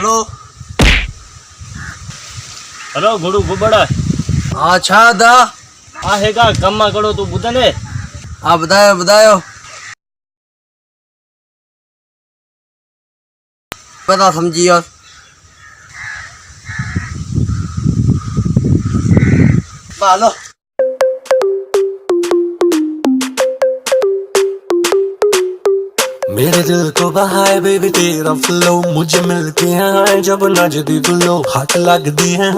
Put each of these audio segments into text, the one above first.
Hello hello गुरु गुबड़ा हाँ छा दा हाँ हेगा कम करो तू बुधने हाँ बतायो बतायो पता समझी यार हेलो मेरे दिल को बहाए बेबी तेरा फ्लो मुझे मिलती है जब नजदी फ्लो हाथ लगती है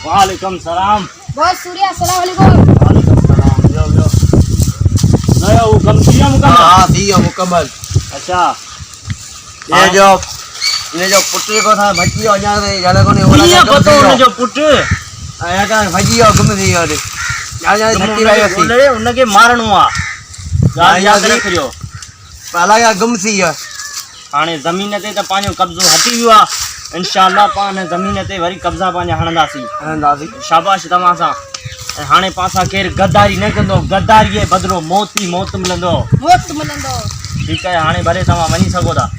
वालेकुम सलाम बॉस सूर्या अस्सलाम वालेकुम। वालेकुम सलाम यो यो नया वो कम किया मुकम्मल हाँ दिया मुकम्मल अच्छा ये जो पुत्र को था भजी हो जाते जाले को नहीं किया पतो ने जो पुट आया का भजी हो गुम थी और जा जा धक्की भाई सी बोले उनके मारणो आ याद रखियो पहला या गुम थी है हाने जमीन ते त पांजो कब्जो हटी वियो आ इंशाअल्लाह पान जमीन ते वरी कब्जा पांजा हणंदासी शाबाश तमा सा हाने पासा केर गद्दारी न कंदो गद्दारी ए बदलो मौत मिलंदो ठीक है हाने भरे तमा वनी सको था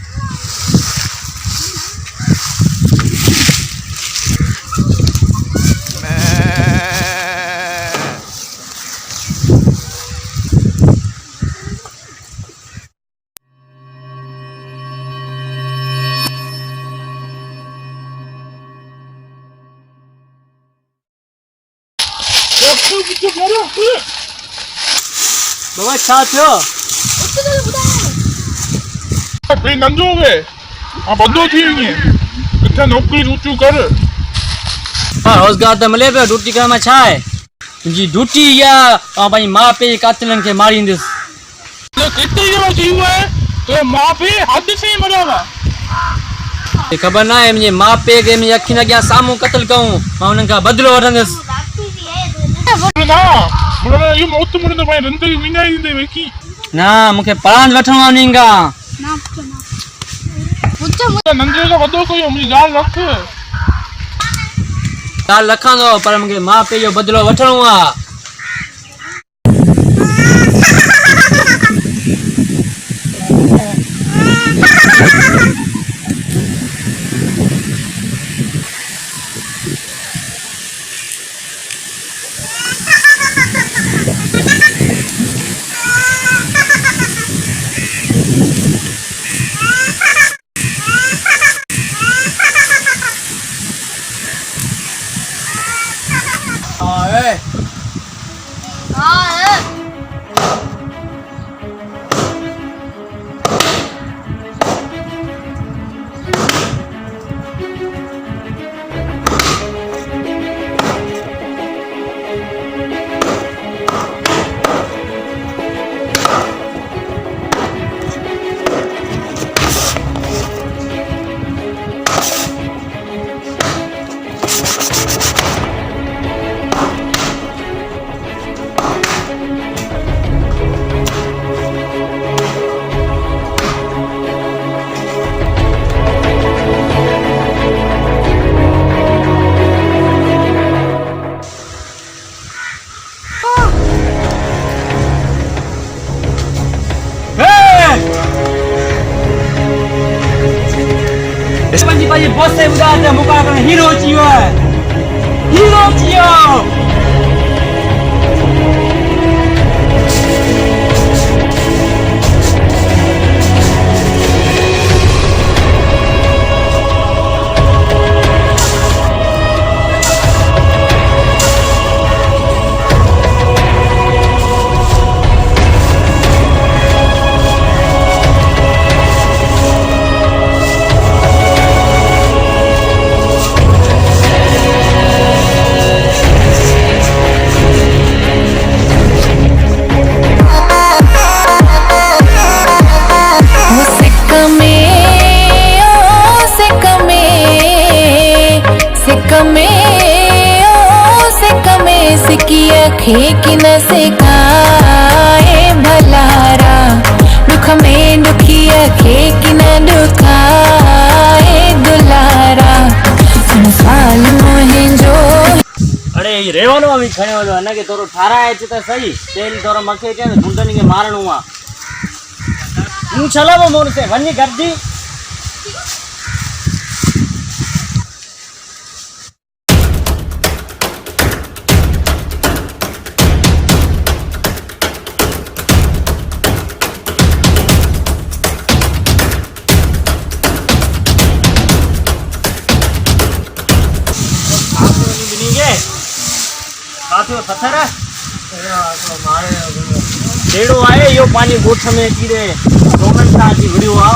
बाबा छा थियो भाई नंदो वे आ बदो थी वई किथे नौकरी ऊंचू कर हां रोजगार त मिले पे ड्यूटी कर में छा है जी ड्यूटी या भाई मां पे कातिलन के मारींदिस ले कितनी जगह थी हुआ है तो मां पे हद से मरावा ये खबर ना है मुझे मां पे के मुझे अखिन के सामू कत्ल कहूं मां उनन का बदलो वठंदिस ना मुने ये मौत मुने तो भाई रंदरी मिना ही दे वेकी ना मुके परान वठणो आनींगा ना पूछो मुझे नंदरे का बदो कोई मुझे गाल रख गाल रखां दो पर मुके मां पे जो बदलो वठणो आ हाँ पंजी पंजी बॉस से बुधा ते मुका कर हीरो चियो हीरो चियो की न सिखाए भलारा दुख में दुखिया खे की न दुखाए दुलारा संसाल मोहे जो अरे ये रेवानो अभी खणे वालो है ना कि तोरो ठारा है तो सही तेल तोरो मखे के गुंडनी के मारणो आ तू चला वो मोर से वन्नी गर्दी हाथों पत्थर टेड़ो आए यो पानी गोठ में कीड़े रोमन सा की वीडियो आ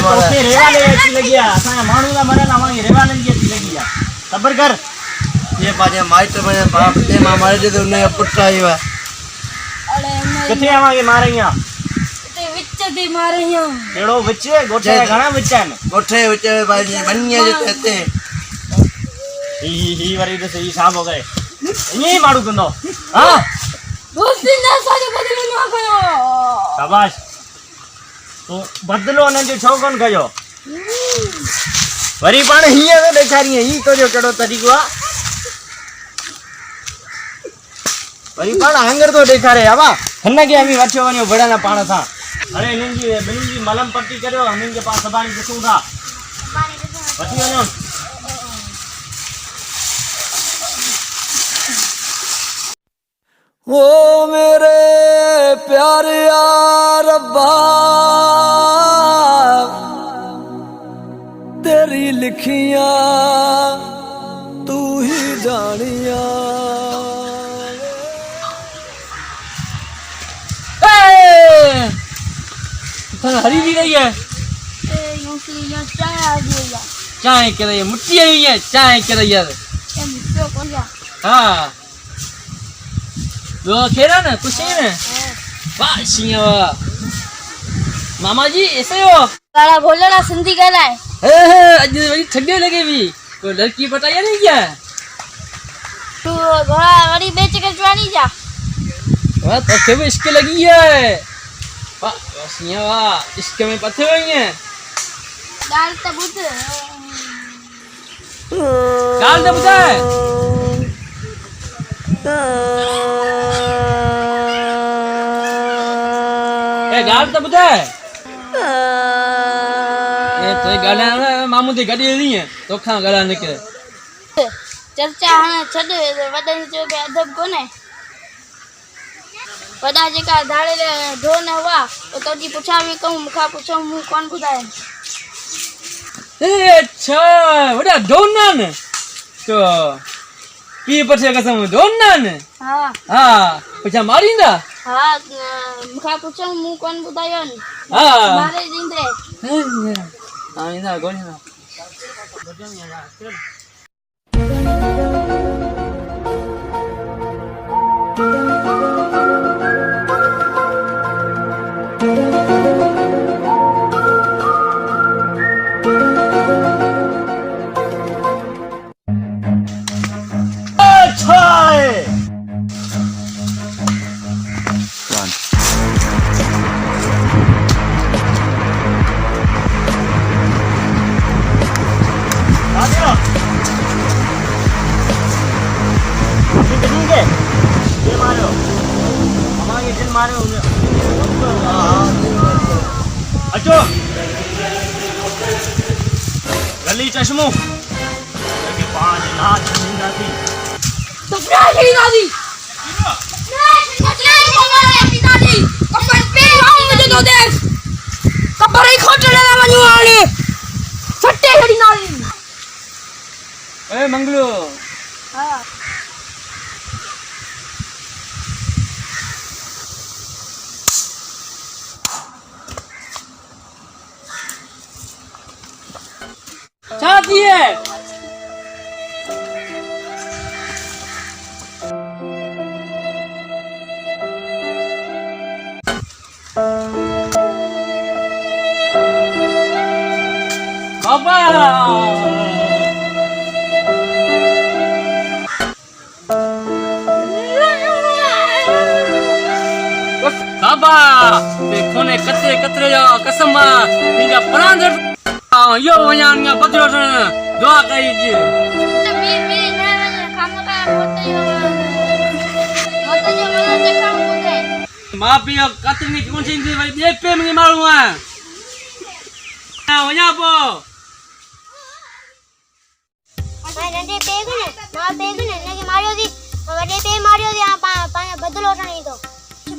ओके रेवाले अच्छी लगी आ असा मानू ना मरे ना मांगी रेवाले की अच्छी लगी आ सबर कर ये पाजे माइट में बाप दे मां मारे दे उन्हें पुट आयो है किथे आवांगे मारेया ते विच दी मारेया टेड़ो विचे गोठे घणा विचा ने गोठे विचे भाई बनिया जते ही वरी तो सही साहब हो गए ये मारू कंदो हां दोस्ती ना सारी बदलो ना कयो शाबाश तो बदलो ने जो छो कोन कयो वरी पण हिया तो देखारी है ही तो जो केड़ो तरीको आ वरी पण हंगर तो देखारे आवा हन्ना के अभी वछो वणियो बड़ा ना पाण था अरे इनन जी बिन जी मलम पट्टी करियो हमन के पास सबानी दिसू था वठी वणो ओ मेरे प्यारे रब्बा तेरी लिखियां तू ही जानिया हरी भी रही है यूं सी या चाय आ गई या चाय के रही है मुट्ठी आई है चाय के रही है ये मुझे कौन या हाँ वो खेरा ना कुछ नहीं ना वाह सिंह मामा जी ऐसे हो तारा बोलना सिंधी कहला है आज वही ठंडे लगे भी कोई लड़की बताया नहीं क्या तू घोड़ा वड़ी बेच के चवानी जा वाह तो के इसके लगी है वाह सिंह वाह इसके में पत्ते हुई हैं डाल तो बुध डाल दे बुझा ए गाल तो बुझा ए तो गाला मामू दी गाड़ी नहीं है तो खा गाला निकले चर्चा हाने छड वडन जो बे अदब कोने वडा जेका धाड़े ढो न हुआ तो तोजी पुछावी कहूं मुखा पुछो मु कौन बुधाए ए अच्छा वडा ढोना ने तो पी पछे कसम ढोना ने हां हां पछा मारींदा हां मुखा पुछो मु कौन बुधायो ने हां मारे दींदे हां इंदा गोली ना अली चश्मो कि पांच नाच नींदा थी तो फ्रेश दादी दादी कपड़ पे आऊं मुझे तो देख कपड़ ही खोटले ना मनु आने सट्टे खड़ी नाली ए मंगलू हां चाहती है बाबा बाबा देखो ने कतरे कतरे जा कसम निजा प्राण यो वयानिया बदलो दुआ करी जी मी ने काम का होते जो मतलब जे काम होते मां पियो कतनी कौन सी थी भाई दे पे में मारू है वया पो मैं नंदे पेग ने मां पेग ने के मारियो दी वडे पे मारियो दी पा बदलो नहीं तो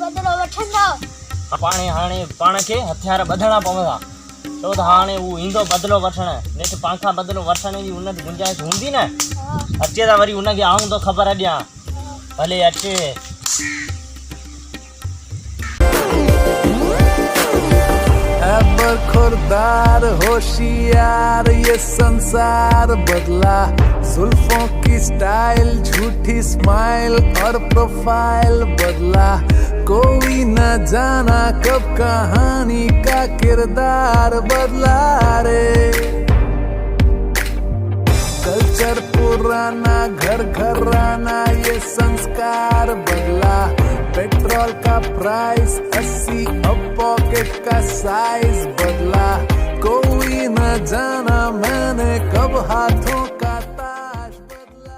बदलो वठन दो पाणी हाणे पाण के हथियार बधणा पवंदा तो हाणे वो इंदो बदलो वठण ने तो पांखा बदलो वठण जी उन गुंजाइश हुंदी न अचे ता वरी उन के आऊं तो खबर दिया भले अचे खुरदार होशियार ये संसार बदला जुल्फों की स्टाइल झूठी स्माइल और प्रोफाइल बदला कोई न जाना कब कहानी का किरदार बदला रे कल्चर पुराना घर घराना ये संस्कार बदला पेट्रोल का प्राइस 80 अब पॉकेट का साइज बदला कोई न जाना मैंने कब हाथों का ताज बदला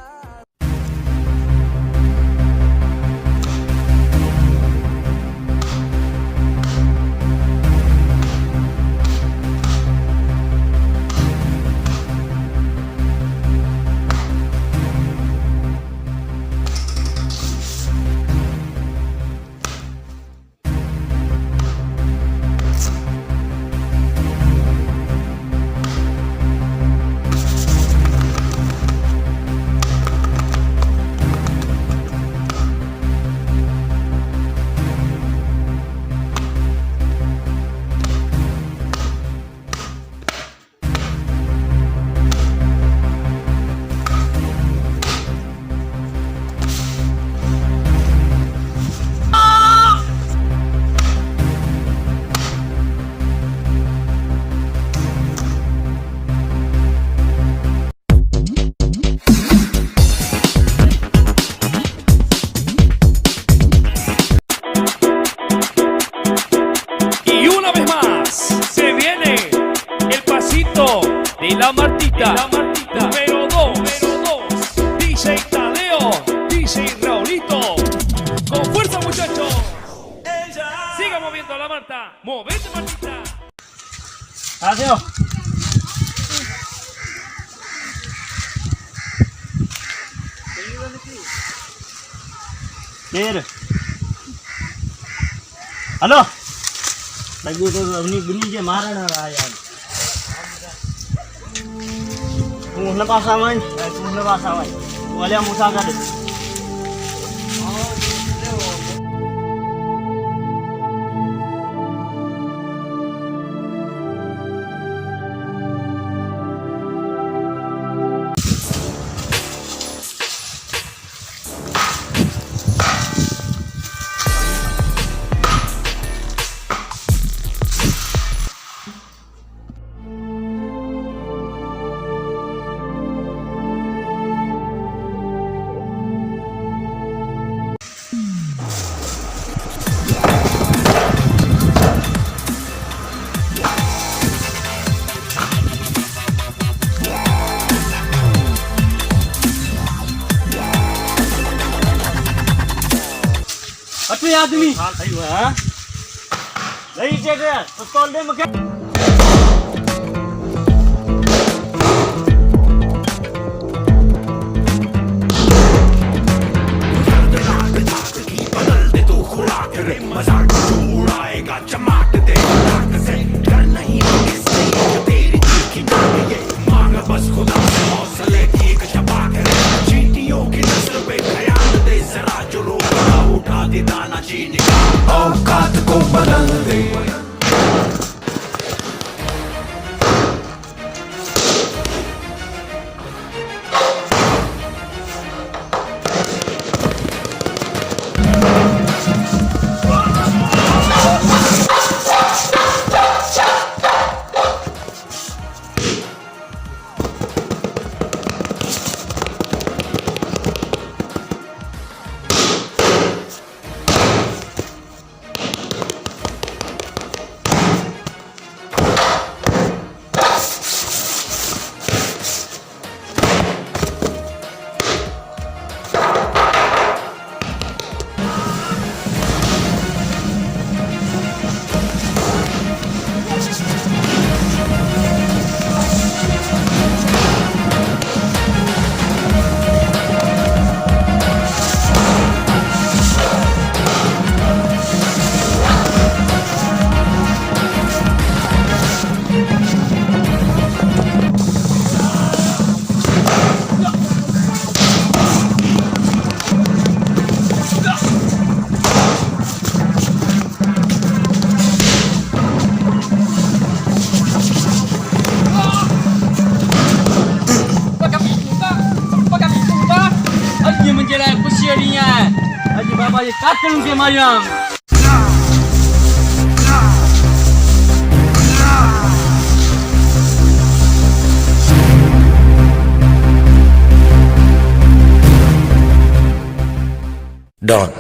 La Martita, número 2, DJ Tadeo, DJ Raulito, con fuerza muchachos, siga moviendo la Marta, movete Martita. आजो देर हेलो लगी तो अपनी गुनी के मारना रहा यार तू न पास आवाई वाले मुसा कर अठे आदमी हां सही हुआ नहीं चेक तो तोल दे मके औकात को बदल दे अॼु मुंहिंजे लाइ ख़ुशीअ ॾींहुं आहे अॼु बाबा जे काकड़नि खे मारियमि Don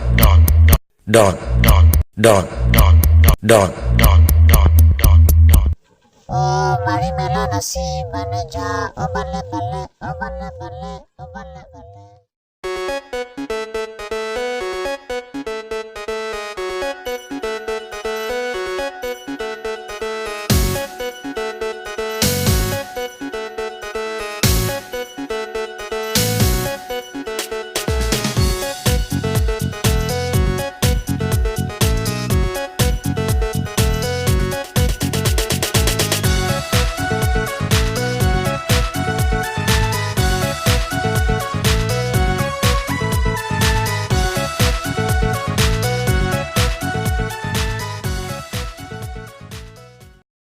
ओ मारी मेला नसीब बन जा ओ बल्ले बल्ले ओ बल्ले बल्ले ओ बल्ले बल्ले